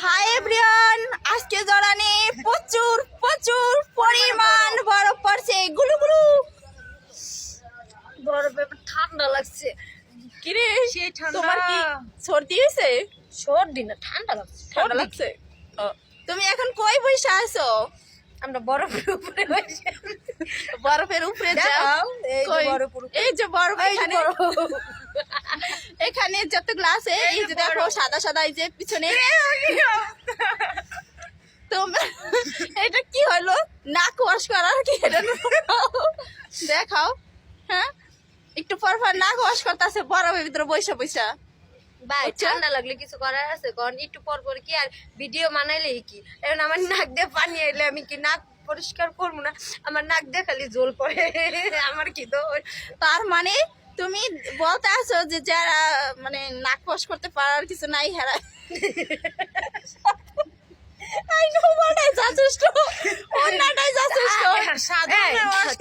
Hi everyone, আজকে জড়ানে প্রচুর প্রচুর পরিমাণ বরফ পড়ছে। গুলু গুলু বরফে ঠান্ডা লাগছে। কিরে সেই ঠান্ডা। তোমার কি সর্দি হয়েছে? সর্দি না, ঠান্ডা লাগছে। ঠান্ডা লাগছে। তুমি এখন কই বসে আছো? আমরা বরফের উপরে বসে আছি। বরফের উপরে যাও। দেখাও, এই যে কই? বরফের উপরে। এই যে বরফ এই যে এখানে বরফ। এখানে যতগুলো আছে এই যে দেখো সাদা সাদা, এই যে পিছনে তোমরা এটা কি হলো? নাক ওয়াশ করার কি এটা? দেখাও। হ্যাঁ, একটু পর পর নাক ওয়াশ করতেছে বরফের ভিতরে বৈশা বৈশা। ভাই ঠান্ডা লাগলে কিছু করার আছে? কারণ একটু পর পর কি আর ভিডিও বানাইলেই কি, এখন আমার নাক দিয়ে পানি আইলে আমি কি নাক পরিষ্কার করবো না? আমার নাক দিয়ে খালি জল পড়ে। আমার কি দোষ? তার মানে তুমি বলতে আছো যে যারা মানে নাক ওয়াশ করতে পারার কিছু নাই হেরা যথেষ্ট, অন্যটাই যথেষ্ট।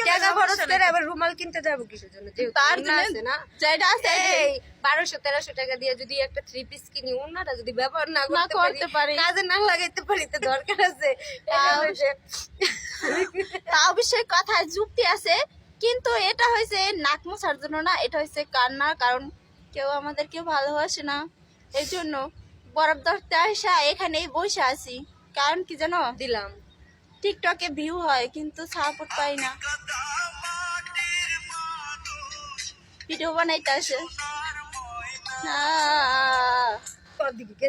টাকা খরচ করে আবার রুমাল কিনতে যাবো কিসের জন্য? যেহেতু তার ওড়না আছে না, যেটা আছে এই 1200-1300 টাকা দিয়ে যদি একটা 3 পিস কিনি, ওড়নাটা যদি ব্যবহার না করতে পারি, কাজে না লাগাইতে পারি, তো দরকার আছে। তা অবশ্যই কথায় যুক্তি আছে, কিন্তু এটা হয়েছে নাক মোছার জন্য না, এটা হয়েছে কান্নার কারণ। কেউ আমাদের কেউ ভালোবাসে না, এই জন্য বরফ ধরতে আসা এখানেই বসে আছি। কারণ কি জানো? দিলাম টিকটকে ভিউ হয় কিন্তু সাপোর্ট পাই না। ভিডিও বানাইতে আসে। দিকে